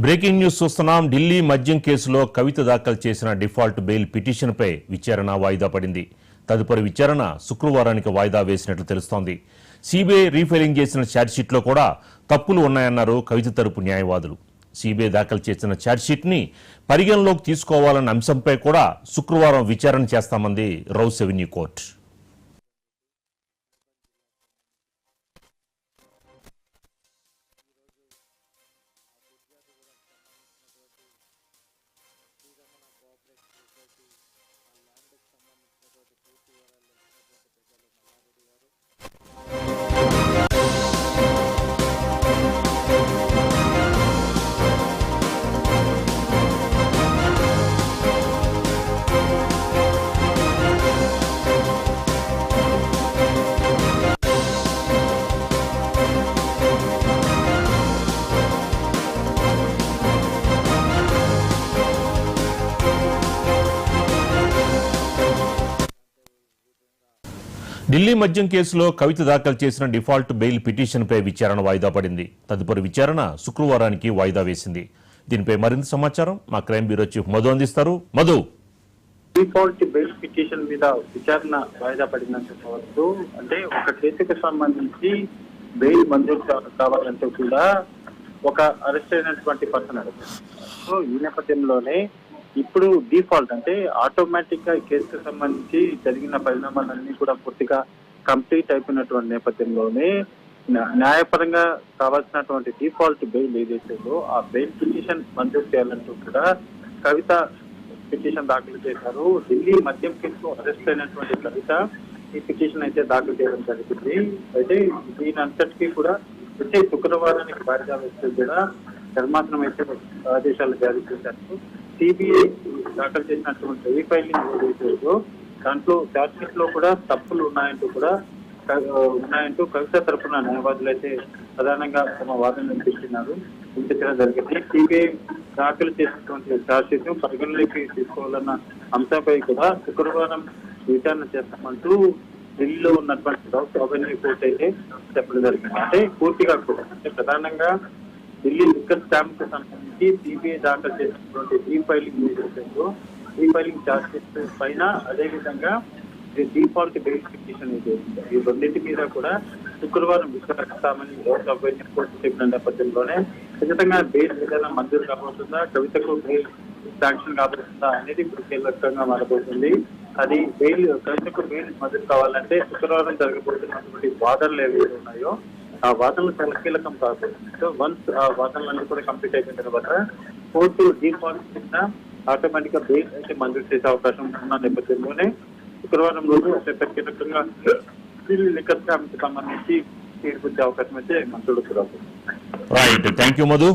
Breaking news చూస్తున్నాం. ఢిల్లీ మద్యం కేసులో కవిత దాఖలు చేసిన డిఫాల్ట్ బెయిల్ పిటిషన్పై విచారణ వాయిదా పడింది. తదుపరి విచారణ శుక్రవారానికి వాయిదా వేసినట్లు తెలుస్తోంది. సిబిఐ రీఫైలింగ్ చేసిన ఛార్జ్షీట్లో కూడా తప్పులు ఉన్నాయన్నారు కవిత తరపు న్యాయవాదులు. సిబిఐ దాఖలు చేసిన ఛార్జ్షీట్ని పరిగణలోకి తీసుకోవాలన్న అంశంపై కూడా శుక్రవారం విచారణ చేస్తామంది రౌస్ ఎవెన్యూ కోర్టు. ఢిల్లీ మద్యం కేసులో కవిత దాఖలు చేసిన డిఫాల్ట్ బెయిల్ పిటిషన్పై విచారణ వాయిదా పడింది. తదుపరి విచారణ శుక్రవారానికి వాయిదా వేసింది. దీనిపై మరింత సమాచారం మా క్రైమ్ బ్యూరో చీఫ్ మధు అందిస్తారు. మధు, డిఫాల్ట్ బెయిల్ పిటిషన్ మీద విచారణ వాయిదా పడిందని చెప్పవచ్చు. అంటే ఒక కేసుకు సంబంధించి బెయిల్ మంజూరు కావాలంటే కూడా ఒక అరెస్ట్ అయినటువంటి పర్సన్ అడుగుతారు. సో ఈ నేపథ్యంలోనే ఇప్పుడు డిఫాల్ట్ అంటే ఆటోమేటిక్ గా ఈ కేసుకు సంబంధించి జరిగిన పరిణామాలన్నీ కూడా పూర్తిగా కంప్లీట్ అయిపోయినటువంటి నేపథ్యంలోనే న్యాయపరంగా కావాల్సినటువంటి డిఫాల్ట్ బెయిల్ ఏదైతుందో ఆ బెయిల్ పిటిషన్ మంజూరు చేయాలంటూ కూడా కవిత పిటిషన్ దాఖలు చేశారు. ఢిల్లీ మద్యం కేసులో అరెస్ట్ అయినటువంటి కవిత ఈ పిటిషన్ అయితే దాఖలు చేయడం జరిగింది. అయితే దీని అంతటికీ కూడా వచ్చే శుక్రవారానికి వాయిదా వేస్తూ కూడా ధర్మాసనం అయితే ఆదేశాలు జారీ చేశారు. సిబిఐ దాఖలు చేసినటువంటి రీఫైలింగ్ ఏదైతే దాంట్లో ఛార్జ్షీట్ లో కూడా తప్పులు ఉన్నాయంటూ కవిత తరఫున న్యాయవాదులు అయితే ప్రధానంగా తమ వాదనలు వినిపించడం జరిగింది. సిబిఐ దాఖలు చేసినటువంటి ఛార్జ్షీట్ పరిగణలోకి తీసుకోవాలన్న అంశంపై కూడా శుక్రవారం విచారణ చేస్తామంటూ ఢిల్లీలో ఉన్నటువంటి రౌస్ ఎవెన్యూ కోర్టు అయితే చెప్పడం జరిగింది. అంటే పూర్తిగా కూడా అంటే ప్రధానంగా ఢిల్లీ లిక్కర్ స్కామ్ కు సంబంధించి సిబిఐ దాఖలు చేసినటువంటి రీఫైలింగ్ ఛార్జ్షీట్ పైన అదేవిధంగా డిఫాల్ట్ బెయిల్ పిటిషన్ ఈ రెండింటి మీద కూడా శుక్రవారం విచారిస్తామని రౌస్ ఎవెన్యూ కోర్టు చెప్పిన నేపథ్యంలోనే ఖచ్చితంగా బెయిల్ ఏదైనా మంజూరు కాబోతుందా, కవితకు బెయిల్ శాంక్షన్ కాబోతుందా అనేది ఇప్పుడు కీలకంగా మారబోతుంది. అది కవితకు బెయిల్ మంజూరు కావాలంటే శుక్రవారం జరగబోతున్నటువంటి వాదనలు ఏవైతే ఉన్నాయో ఆ వాదనలు చాలా కీలకం కాదు. సో వన్స్ ఆ వాదనలన్నీ కూడా కంప్లీట్ అయిపోయిన తర్వాత కోర్టు డిఫాల్ట్ కింద ఆటోమేటిక్ గా బెయిల్ అయితే మంజూరు చేసే అవకాశం ఉన్న నేపథ్యంలోనే శుక్రవారం రోజు అత్యంత కీలకంగా ఢిల్లీ లిక్కర్ స్కామ్ కి సంబంధించి తీర్పు ఇచ్చే అవకాశం అయితే మంత్రులు. Right, thank you Madhu.